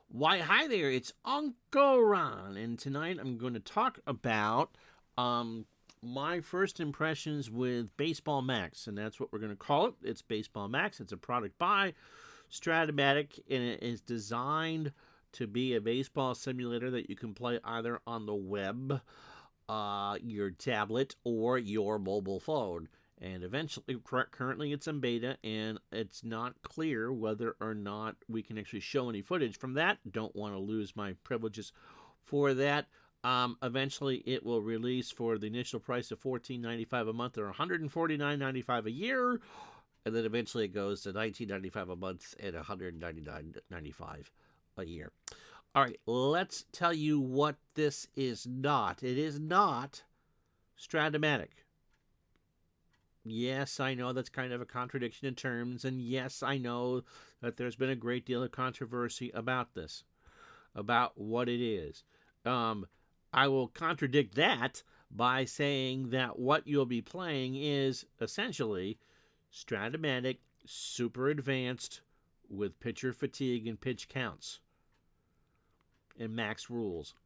Why, hi there, it's Uncle Ron, and tonight I'm going to talk about my first impressions with Baseball Max, and that's what we're going to call it. It's Baseball Max. It's a product by Strat-o-Matic, and it is designed to be a baseball simulator that you can play either on the web, your tablet, or your mobile phone. And eventually, currently it's in beta, and it's not clear whether or not we can actually show any footage from that. Don't want to lose my privileges for that. Eventually, it will release for the initial price of $14.95 a month or $149.95 a year, and then eventually it goes to $19.95 a month and $199.95 a year. All right, let's tell you what this is not. It is not Strat-o-Matic. Yes, I know that's kind of a contradiction in terms, and yes, I know that there's been a great deal of controversy about this, about what it is. Um, I will contradict that by saying that what you'll be playing is essentially Strat-o-Matic super advanced with pitcher fatigue and pitch counts and max rules,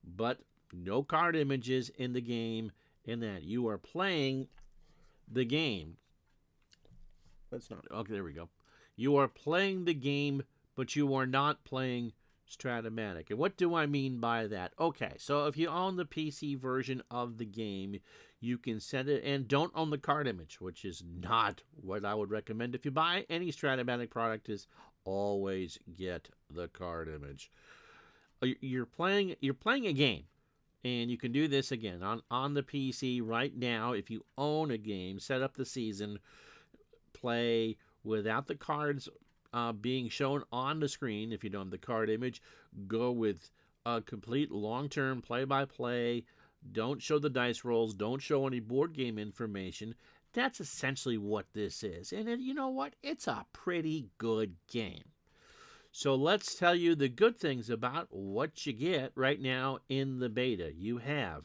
but no card images in the game, in that you are playing the game. That's not okay. There we go. You are playing the game, but you are not playing Strat-o-Matic. And what do I mean by that? Okay, so if you own the PC version of the game, you can set it, and don't own the card image, which is not what I would recommend. If you buy any Strat-o-Matic product, is always get the card image. You're playing a game, and you can do this again on the PC right now. If you own a game, set up the season, play without the cards being shown on the screen. If you don't have the card image, go with a complete long-term play-by-play. Don't show the dice rolls. Don't show any board game information. That's essentially what this is. And you know what? It's a pretty good game. So let's tell you the good things about what you get right now in the beta. You have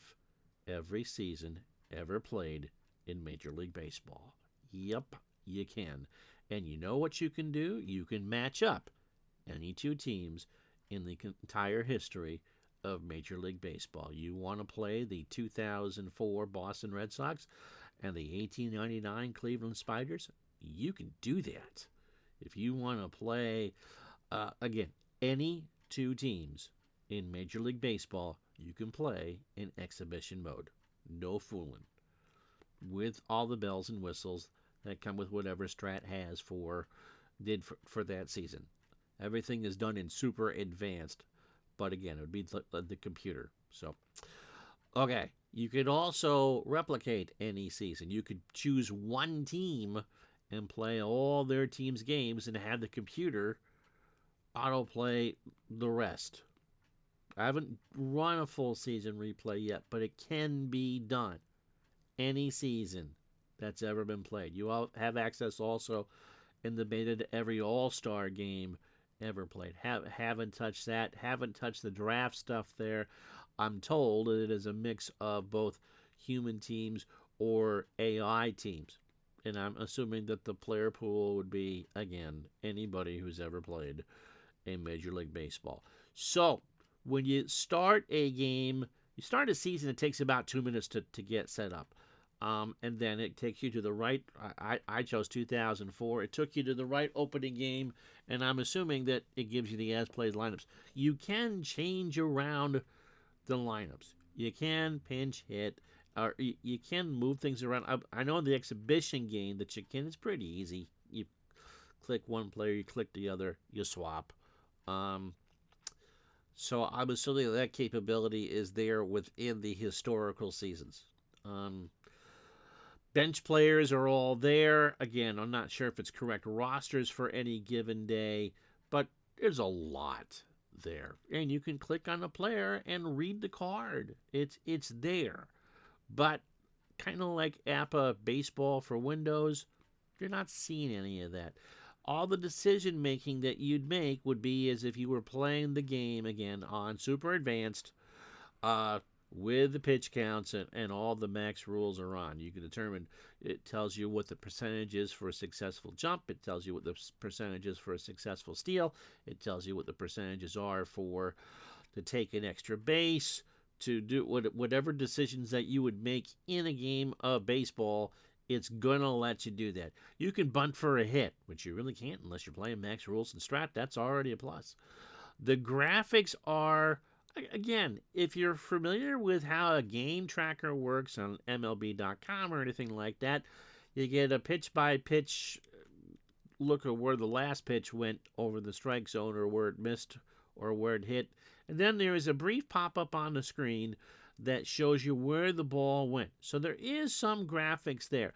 every season ever played in Major League Baseball. Yep, you can. And you know what you can do? You can match up any two teams in the entire history of Major League Baseball. You want to play the 2004 Boston Red Sox and the 1899 Cleveland Spiders? You can do that. If you want to play, again, any two teams in Major League Baseball, you can play in exhibition mode. No fooling. With all the bells and whistles that come with whatever Strat has for that season. Everything is done in super advanced, but again, it would be the computer. So, okay, you could also replicate any season. You could choose one team and play all their team's games and have the computer autoplay the rest. I haven't run a full season replay yet, but it can be done. Any season that's ever been played. You all have access also in the beta to every All-Star game ever played. Haven't touched that. Haven't touched the draft stuff there. I'm told it is a mix of both human teams or AI teams. And I'm assuming that the player pool would be, again, anybody who's ever played in Major League Baseball. So, when you start a game, you start a season, it takes about 2 minutes to get set up. And then it takes you to the right. I chose 2004. It took you to the right opening game, and I'm assuming that it gives you the as-played lineups. You can change around the lineups. You can pinch hit, or you can move things around. I know in the exhibition game that you can. It's pretty easy. You click one player, you click the other, you swap. So I'm assuming that capability is there within the historical seasons. Bench players are all there. Again, I'm not sure if it's correct rosters for any given day, but there's a lot there. And you can click on a player and read the card. It's there. But kind of like APA Baseball for Windows, you're not seeing any of that. All the decision making that you'd make would be as if you were playing the game again on Super Advanced, with the pitch counts and all the max rules are on. You can determine, it tells you what the percentage is for a successful jump. It tells you what the percentage is for a successful steal. It tells you what the percentages are for to take an extra base, to do whatever decisions that you would make in a game of baseball. It's going to let you do that. You can bunt for a hit, which you really can't unless you're playing max rules and strat. That's already a plus. The graphics are, again, if you're familiar with how a game tracker works on MLB.com or anything like that, you get a pitch by pitch look at where the last pitch went over the strike zone or where it missed or where it hit. And then there is a brief pop up on the screen that shows you where the ball went. So there is some graphics there.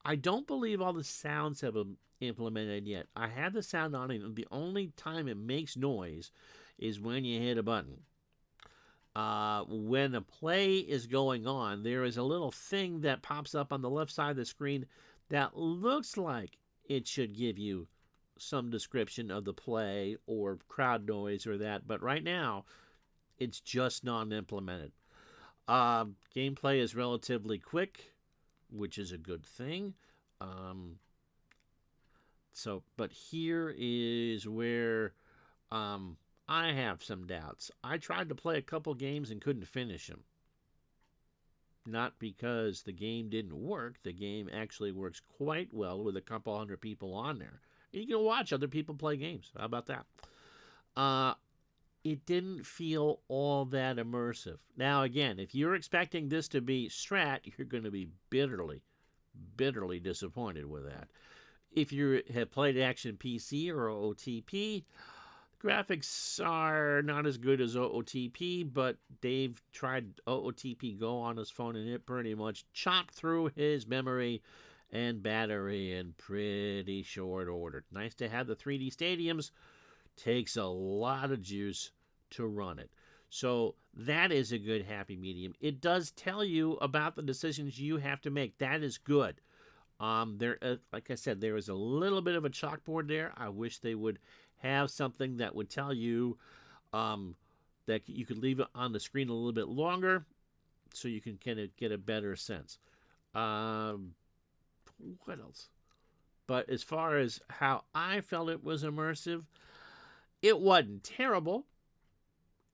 I don't believe all the sounds have been implemented yet. I have the sound on, and the only time it makes noise is when you hit a button. When a play is going on, there is a little thing that pops up on the left side of the screen that looks like it should give you some description of the play or crowd noise or that, but right now it's just not implemented. Gameplay is relatively quick, which is a good thing. But here is where I have some doubts. I tried to play a couple games and couldn't finish them. Not because the game didn't work. The game actually works quite well with a couple hundred people on there. And you can watch other people play games. How about that? It didn't feel all that immersive. Now, again, if you're expecting this to be Strat, you're going to be bitterly disappointed with that. If you have played Action PC or OTP, graphics are not as good as OOTP, but Dave tried OOTP Go on his phone, and it pretty much chopped through his memory and battery in pretty short order. Nice to have the 3D stadiums. Takes a lot of juice to run it. So that is a good happy medium. It does tell you about the decisions you have to make. That is good. Like I said, there is a little bit of a chalkboard there. I wish they would have something that would tell you that you could leave it on the screen a little bit longer so you can kind of get a better sense. What else? But as far as how I felt it was immersive, it wasn't terrible.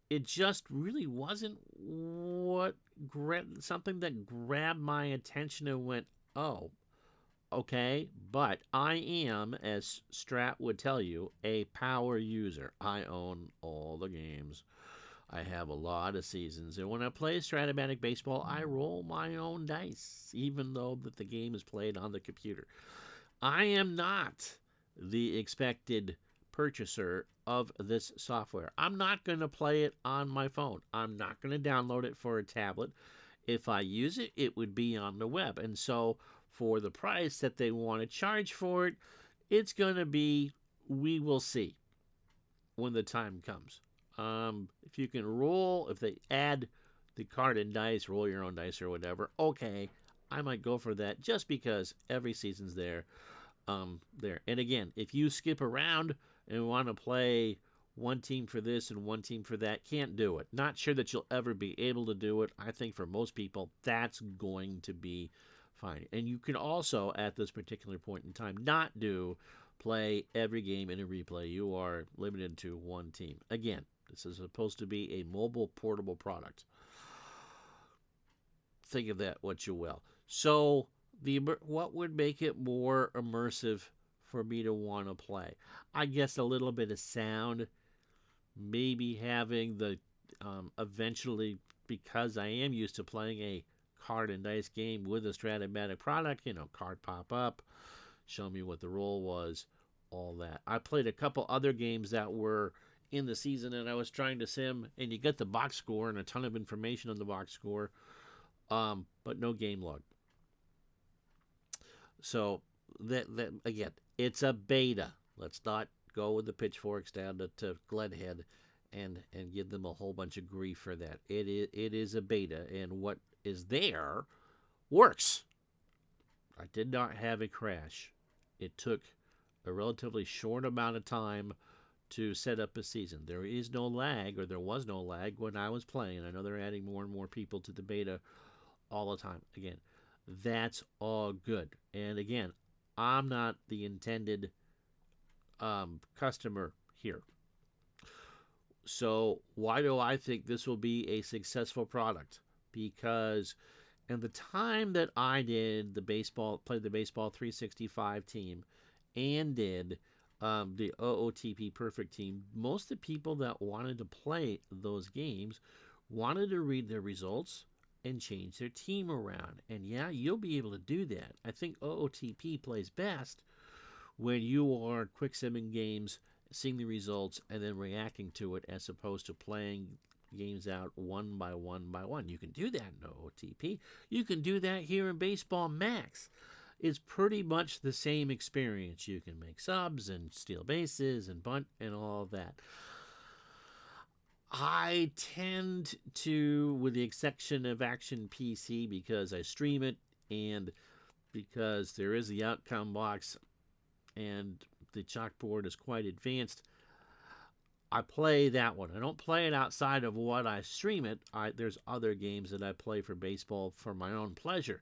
It just really wasn't something that grabbed my attention and went, oh, okay. But I am, as Strat would tell you, a power user. I own all the games. I have a lot of seasons. And when I play Strat-o-Matic baseball, I roll my own dice, even though that the game is played on the computer. I am not the expected purchaser of this software. I'm not going to play it on my phone. I'm not going to download it for a tablet. If I use it, it would be on the web. And so for the price that they want to charge for it, it's going to be, we will see when the time comes. If you can roll, if they add the card and dice, roll your own dice or whatever, okay, I might go for that just because every season's there. And again, if you skip around and want to play one team for this and one team for that, can't do it. Not sure that you'll ever be able to do it. I think for most people, that's going to be fine. And you can also, at this particular point in time, not play every game in a replay. You are limited to one team. Again, this is supposed to be a mobile portable product. Think of that what you will. So what would make it more immersive for me to want to play? I guess a little bit of sound, maybe having the eventually, because I am used to playing a card and dice game with a Strat-o-Matic product, card pop up, show me what the roll was, all that. I played a couple other games that were in the season, and I was trying to sim, and you get the box score and a ton of information on the box score, but no game log. So that again, it's a beta. Let's not go with the pitchforks down to Glenhead and give them a whole bunch of grief for that. It is a beta, and what is there works. I did not have a crash. It took a relatively short amount of time to set up a season. There is no lag, or there was no lag when I was playing. I know they're adding more and more people to the beta all the time. Again, that's all good. And again, I'm not the intended customer here. So why do I think this will be a successful product? Because in the time that I did played the baseball 365 team, and did the OOTP Perfect team, most of the people that wanted to play those games wanted to read their results and change their team around. And yeah, you'll be able to do that. I think OOTP plays best when you are quick simming games, seeing the results, and then reacting to it, as opposed to playing games out one by one by one. You can do that in OOTP. You can do that here in Baseball Max. It's pretty much the same experience. You can make subs and steal bases and bunt and all of that. I tend to, with the exception of Action PC, because I stream it and because there is the outcome box and the chalkboard is quite advanced, I play that one. I don't play it outside of what I stream it. There's other games that I play for baseball for my own pleasure.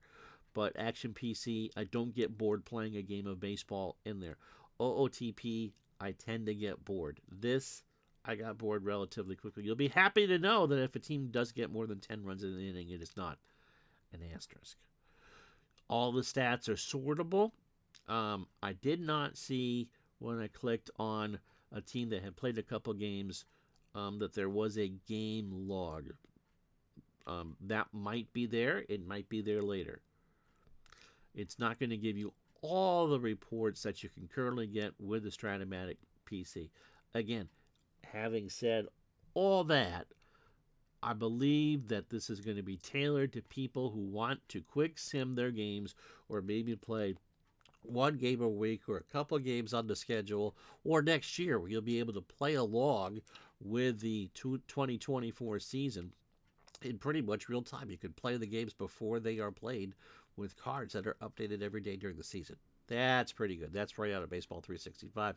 But Action PC, I don't get bored playing a game of baseball in there. OOTP, I tend to get bored. This, I got bored relatively quickly. You'll be happy to know that if a team does get more than 10 runs in an inning, it is not an asterisk. All the stats are sortable. I did not see, when I clicked on a team that had played a couple games, that there was a game log. That might be there. It might be there later. It's not going to give you all the reports that you can currently get with the Strat-o-Matic PC. Again, having said all that, I believe that this is going to be tailored to people who want to quick sim their games, or maybe play one game a week or a couple of games on the schedule, or next year where you'll be able to play a log with the 2024 season in pretty much real time. You can play the games before they are played with cards that are updated every day during the season. That's pretty good. That's right out of Baseball 365.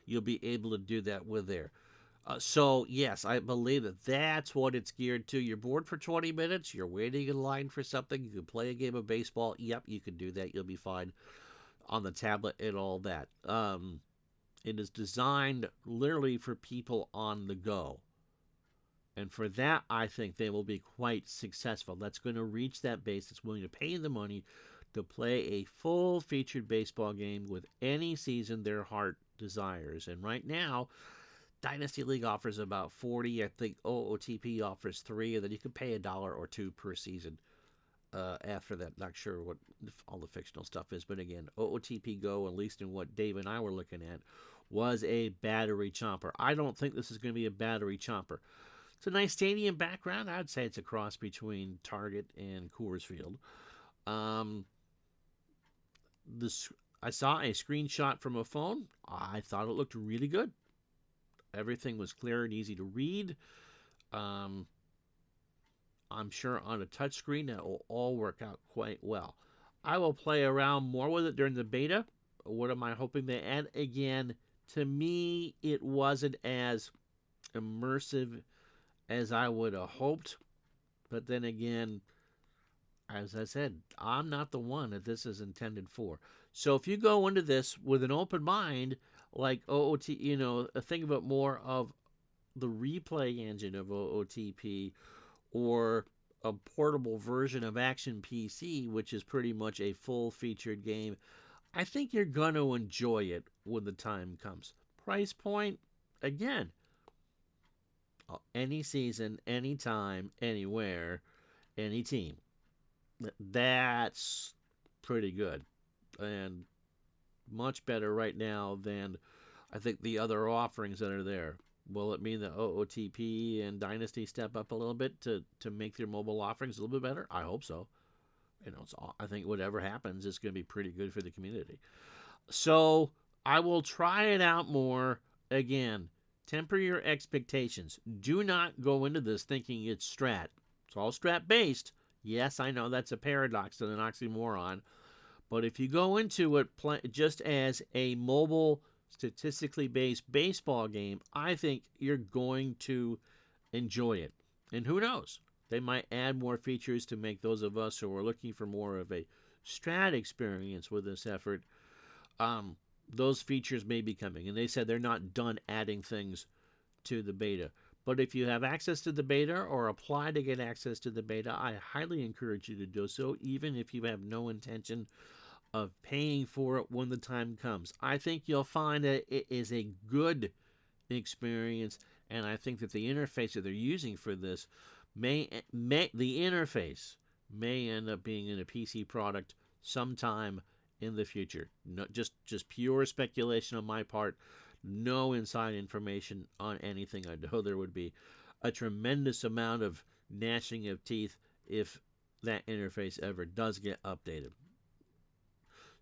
You'll be able to do that with there. So, yes, I believe that that's what it's geared to. You're bored for 20 minutes. You're waiting in line for something. You can play a game of baseball. Yep, you can do that. You'll be fine on the tablet and all that. It is designed literally for people on the go. And for that, I think they will be quite successful. That's going to reach that base that's willing to pay the money to play a full-featured baseball game with any season their heart desires. And right now, Dynasty League offers about 40. I think OOTP offers 3, and then you can pay $1 or $2 per season. After that, not sure what all the fictional stuff is, but again, OOTP Go, at least in what Dave and I were looking at, was a battery chomper. I don't think this is going to be a battery chomper. It's a nice stadium background. I'd say it's a cross between Target and Coors Field. I saw a screenshot from a phone. I thought it looked really good. Everything was clear and easy to read. I'm sure on a touchscreen that will all work out quite well. I will play around more with it during the beta. What am I hoping to add? Again, to me, it wasn't as immersive as I would have hoped. But then again, as I said, I'm not the one that this is intended for. So if you go into this with an open mind, like OOT, think about more of the replay engine of OOTP, or a portable version of Action PC, which is pretty much a full-featured game, I think you're going to enjoy it when the time comes. Price point, again, any season, any time, anywhere, any team. That's pretty good, and much better right now than I think the other offerings that are there. Will it mean that OOTP and Dynasty step up a little bit to make their mobile offerings a little bit better? I hope so. I think whatever happens is going to be pretty good for the community. So I will try it out more. Again, temper your expectations. Do not go into this thinking it's Strat. It's all Strat-based. Yes, I know that's a paradox and an oxymoron. But if you go into it just as a mobile statistically based baseball game, I think you're going to enjoy it. And who knows? They might add more features to make those of us who are looking for more of a strat experience with this effort. Those features may be coming. And they said they're not done adding things to the beta. But if you have access to the beta or apply to get access to the beta, I highly encourage you to do so, even if you have no intention of paying for it when the time comes. I think you'll find that it is a good experience, and I think that the interface that they're using for this may end up being in a PC product sometime in the future. No, just pure speculation on my part. No inside information on anything. I know there would be a tremendous amount of gnashing of teeth if that interface ever does get updated.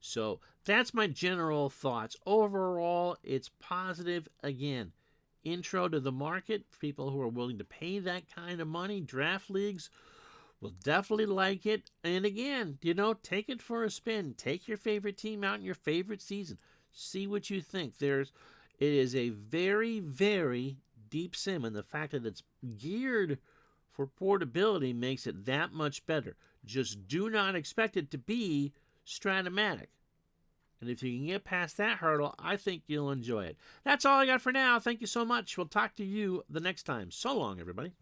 So that's my general thoughts. Overall, it's positive. Again, intro to the market. People who are willing to pay that kind of money, draft leagues, will definitely like it. And again, take it for a spin. Take your favorite team out in your favorite season. See what you think. It is a very, very deep sim, and the fact that it's geared for portability makes it that much better. Just do not expect it to be Strat-o-Matic. And if you can get past that hurdle, I think you'll enjoy it. That's all I got for now. Thank you so much. We'll talk to you the next time. So long, everybody.